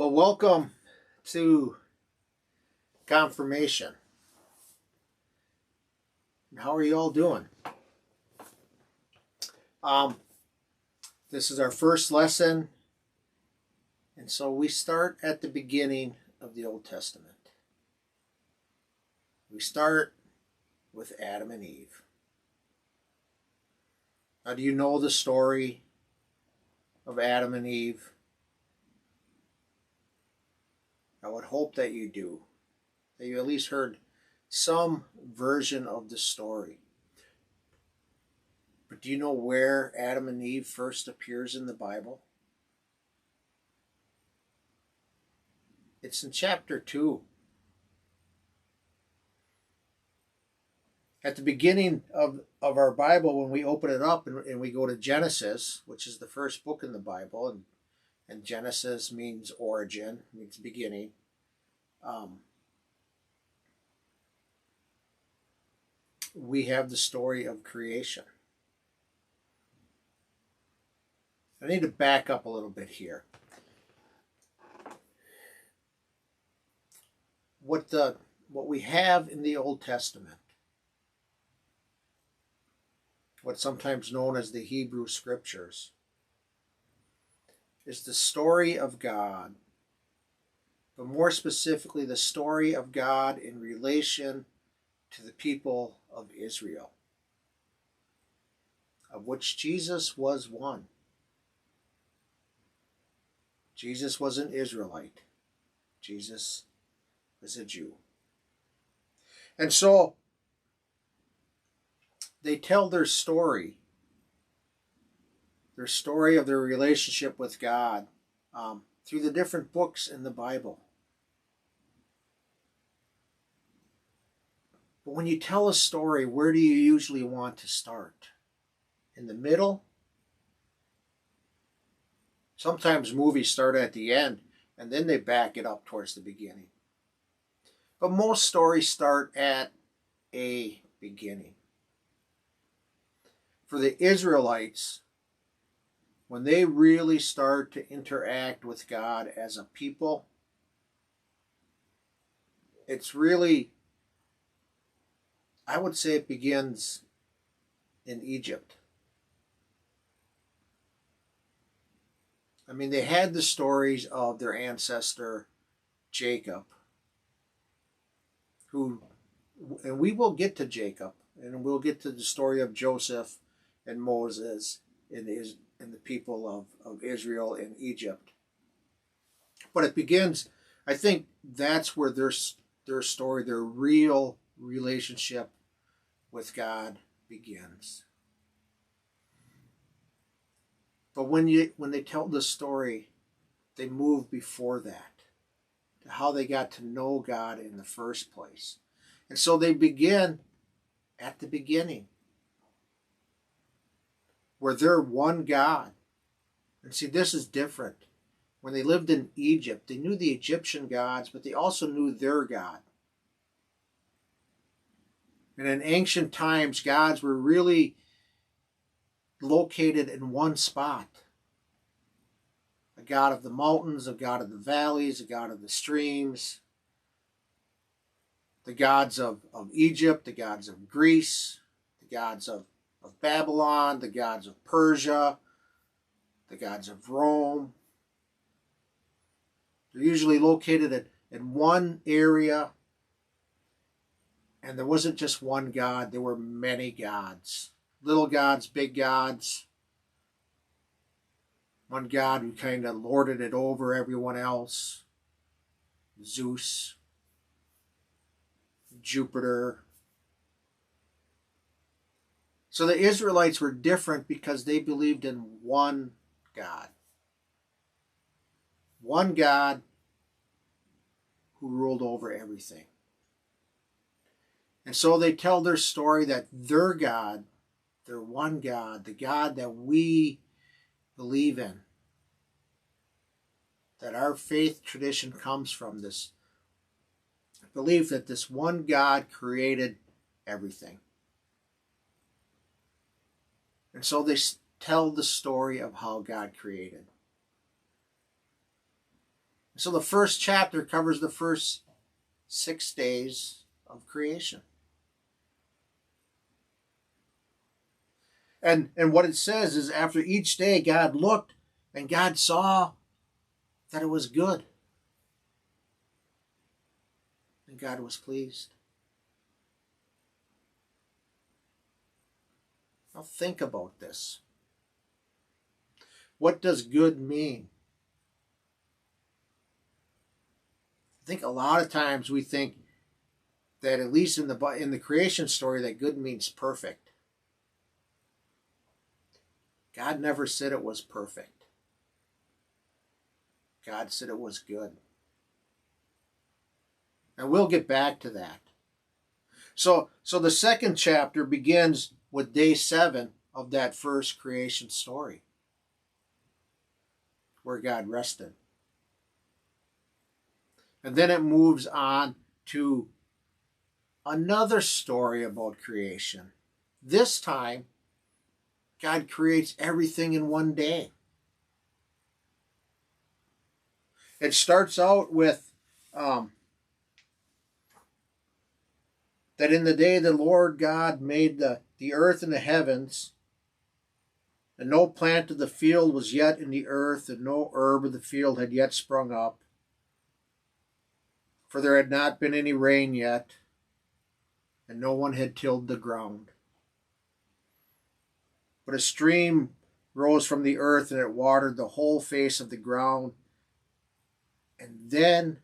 Well, welcome to confirmation. How are you all doing? Um, this is our first lesson, and so we start at the beginning of the Old Testament. We start with Adam and Eve. Now, do you know the story of Adam and Eve? I would hope that you do, that you at least heard some version of the story. But do you know where Adam and Eve first appears in the Bible? It's in chapter 2. At the beginning of our Bible, when we open it up and we go to Genesis, which is the first book in the Bible, and Genesis means origin, means beginning. We have the story of creation. I need to back up a little bit here. What we have in the Old Testament, what's sometimes known as the Hebrew Scriptures, is the story of God, but more specifically the story of God in relation to the people of Israel, of which Jesus was one. Jesus was an Israelite. Jesus was a Jew. And so they tell their story of their relationship with God through the different books in the Bible. But when you tell a story, where do you usually want to start? In the middle? Sometimes movies start at the end and then they back it up towards the beginning. But most stories start at a beginning. For the Israelites, when they really start to interact with God as a people, it's really, I would say it begins in Egypt. I mean, they had the stories of their ancestor Jacob, and we will get to Jacob, and we'll get to the story of Joseph and Moses and the people of Israel in Egypt. But it begins, I think that's where their story, their real relationship with God begins. But when they tell the story, they move before that to how they got to know God in the first place. And so they begin at the beginning, where they're one God. And see, this is different. When they lived in Egypt, they knew the Egyptian gods, but they also knew their God. And in ancient times, gods were really located in one spot. A god of the mountains, a god of the valleys, a god of the streams, the gods of Egypt, the gods of Greece, the gods of Babylon, the gods of Persia, the gods of Rome. They're usually located in one area, and there wasn't just one god, there were many gods. Little gods, big gods. One god who kind of lorded it over everyone else. Zeus, Jupiter. So the Israelites were different because they believed in one God. One God who ruled over everything. And so they tell their story that their God, their one God, the God that we believe in, that our faith tradition comes from, this belief that this one God created everything. And so they tell the story of how God created. So the first chapter covers the first 6 days of creation. And what it says is after each day God looked and God saw that it was good. And God was pleased. Now think about this. What does good mean? I think a lot of times we think that, at least in the creation story, that good means perfect. God never said it was perfect. God said it was good. And we'll get back to that. So the second chapter begins with day 7 of that first creation story, where God rested. And then it moves on to another story about creation. This time, God creates everything in one day. It starts out with that in the day the Lord God made the earth and the heavens, and no plant of the field was yet in the earth, and no herb of the field had yet sprung up, for there had not been any rain yet, and no one had tilled the ground. But a stream rose from the earth, and it watered the whole face of the ground. And then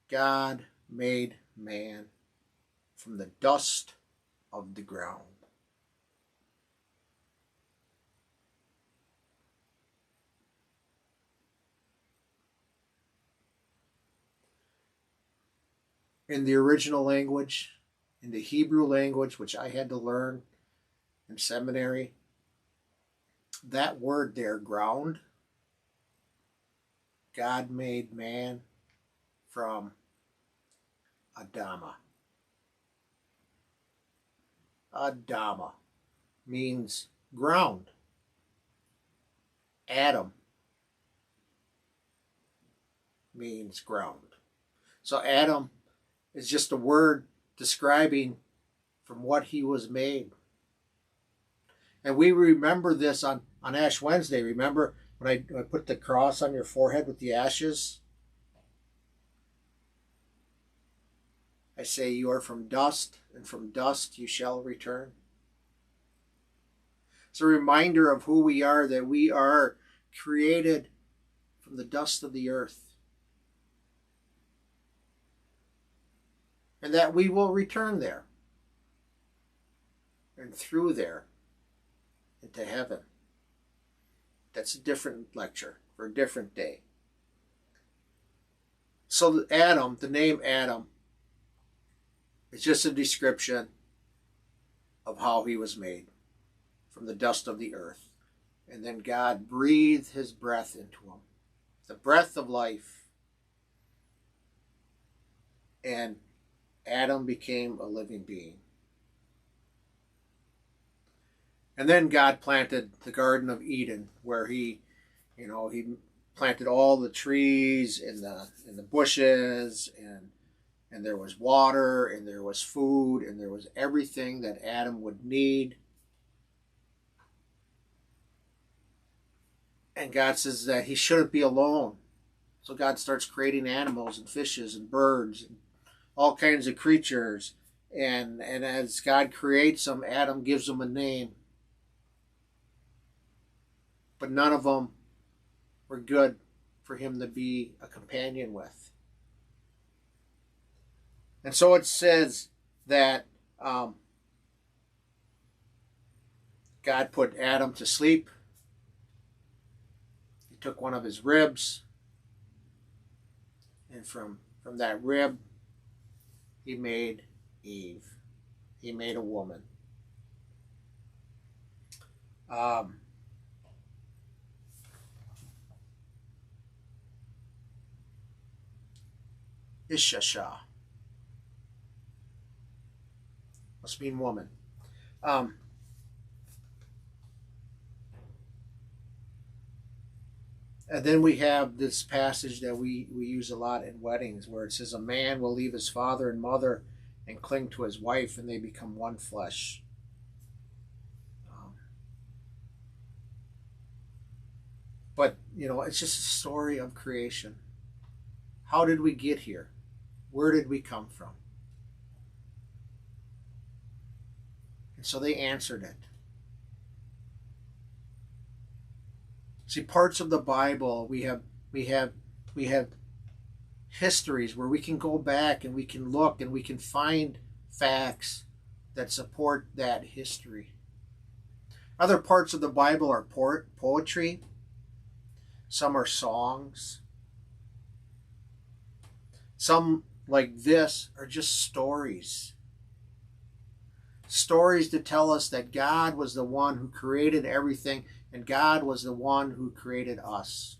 God made man from the dust of the ground. In the original language, in the Hebrew language, which I had to learn in seminary, that word there, ground, God made man from Adama. Adama means ground. Adam means ground. So Adam is just a word describing from what he was made. And we remember this on Ash Wednesday. Remember when I put the cross on your forehead with the ashes? I say, you are from dust, and from dust you shall return. It's a reminder of who we are, that we are created from the dust of the earth. And that we will return there and through there into heaven. That's a different lecture for a different day. So Adam, the name Adam, is just a description of how he was made from the dust of the earth. And then God breathed his breath into him, the breath of life. And Adam became a living being. And then God planted the Garden of Eden, where he planted all the trees and the bushes, and there was water, and there was food, and there was everything that Adam would need. And God says that he shouldn't be alone. So God starts creating animals and fishes and birds and all kinds of creatures. And as God creates them, Adam gives them a name. But none of them were good for him to be a companion with. And so it says that God put Adam to sleep. He took one of his ribs, and from that rib, he made Eve. He made a woman. Ishasha must mean woman. And then we have this passage that we use a lot in weddings where it says, a man will leave his father and mother and cling to his wife, and they become one flesh. But, it's just a story of creation. How did we get here? Where did we come from? And so they answered it. See, parts of the Bible, we have histories where we can go back and we can look and we can find facts that support that history. Other parts of the Bible are poetry. Some are songs. Some, like this, are just stories. Stories to tell us that God was the one who created everything, and God was the one who created us.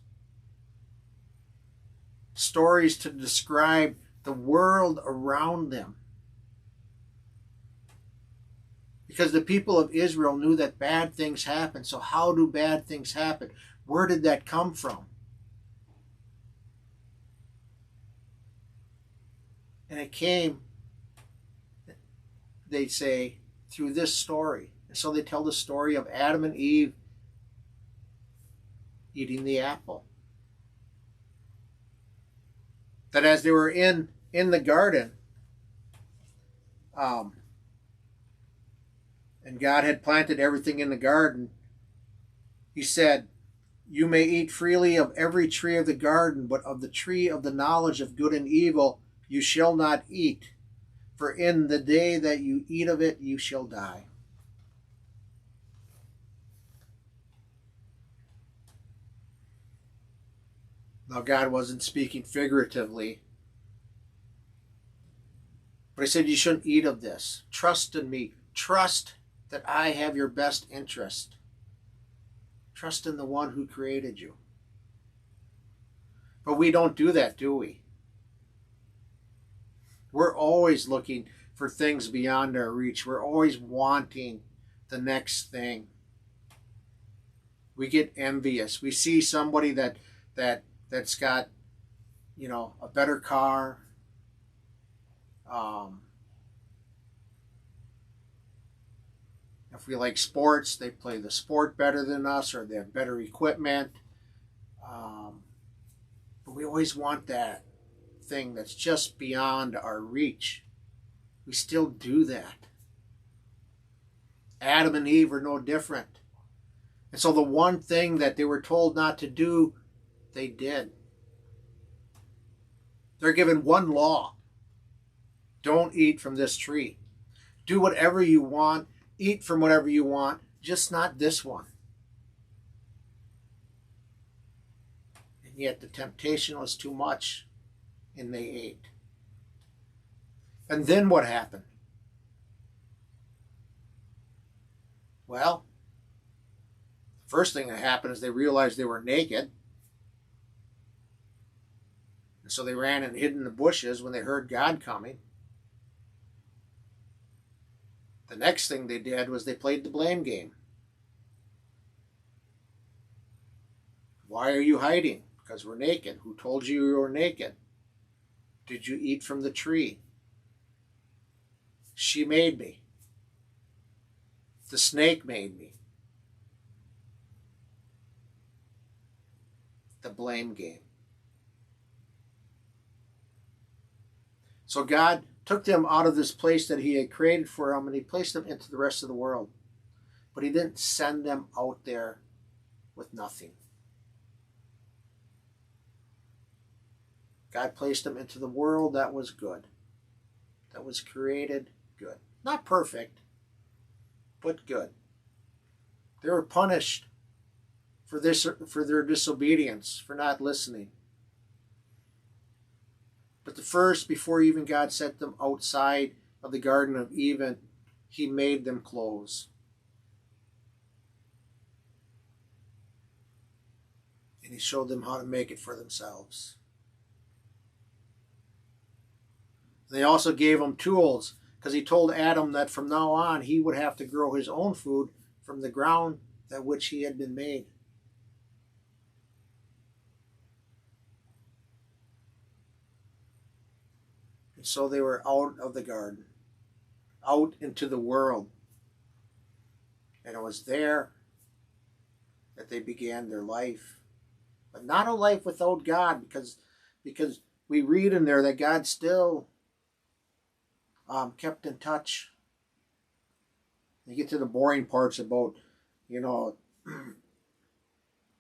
Stories to describe the world around them. Because the people of Israel knew that bad things happen. So how do bad things happen? Where did that come from? And it came, they say, through this story. And so they tell the story of Adam and Eve eating the apple. That as they were in the garden, and God had planted everything in the garden, he said, you may eat freely of every tree of the garden, but of the tree of the knowledge of good and evil you shall not eat, for in the day that you eat of it you shall die. Now, God wasn't speaking figuratively, but he said you shouldn't eat of this. Trust in me. Trust that I have your best interest. Trust in the one who created you. But we don't do that, do we? We're always looking for things beyond our reach. We're always wanting the next thing. We get envious. We see somebody that's got, a better car. If we like sports, they play the sport better than us, or they have better equipment. But we always want that thing that's just beyond our reach. We still do that. Adam and Eve are no different. And so the one thing that they were told not to do, they did. They're given one law. Don't eat from this tree. Do whatever you want. Eat from whatever you want. Just not this one. And yet the temptation was too much, and they ate. And then what happened? Well, the first thing that happened is they realized they were naked. And so they ran and hid in the bushes when they heard God coming. The next thing they did was they played the blame game. Why are you hiding? Because we're naked. Who told you you were naked? Did you eat from the tree? She made me. The snake made me. The blame game. So God took them out of this place that he had created for them, and he placed them into the rest of the world. But he didn't send them out there with nothing. God placed them into the world that was good, that was created good. Not perfect, but good. They were punished for their disobedience, for not listening. But before even God set them outside of the Garden of Eden, he made them clothes. And he showed them how to make it for themselves. And they also gave them tools, because he told Adam that from now on he would have to grow his own food from the ground that which he had been made. And so they were out of the garden, out into the world. And it was there that they began their life. But not a life without God, because we read in there that God still kept in touch. You get to the boring parts about,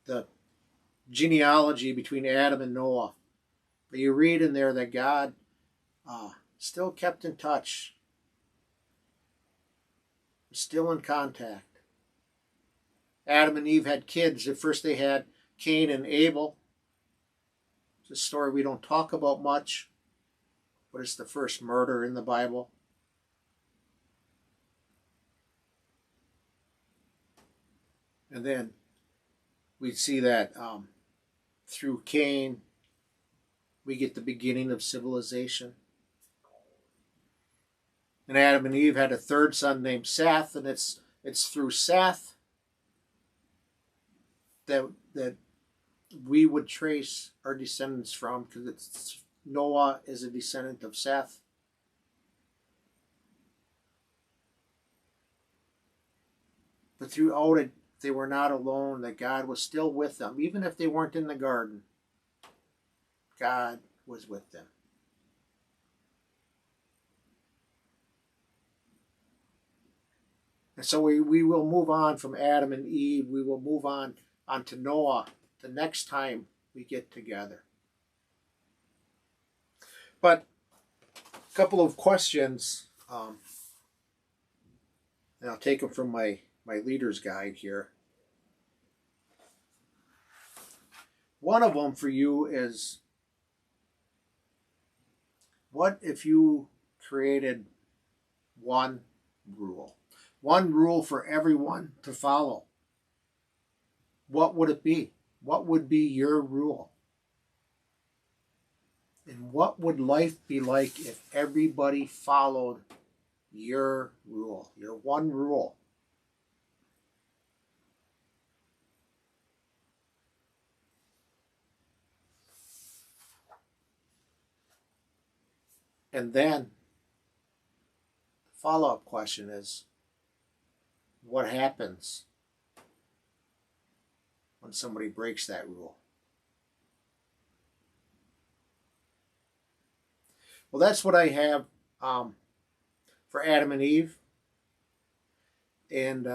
the genealogy between Adam and Noah. But you read in there that God still kept in touch, still in contact. Adam and Eve had kids. At first they had Cain and Abel. It's a story we don't talk about much, but it's the first murder in the Bible. And then we see that through Cain, we get the beginning of civilization. And Adam and Eve had a third son named Seth, and it's through Seth that we would trace our descendants from, because Noah is a descendant of Seth. But throughout it, they were not alone, that God was still with them. Even if they weren't in the garden, God was with them. And so we will move on from Adam and Eve. We will move on to Noah the next time we get together. But a couple of questions, and I'll take them from my leader's guide here. One of them for you is, what if you created one rule? One rule for everyone to follow. What would it be? What would be your rule? And what would life be like if everybody followed your rule, your one rule? And then the follow-up question is, what happens when somebody breaks that rule? Well, that's what I have for Adam and Eve. And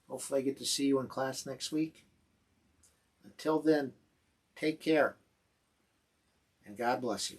hopefully I get to see you in class next week. Until then, take care. And God bless you.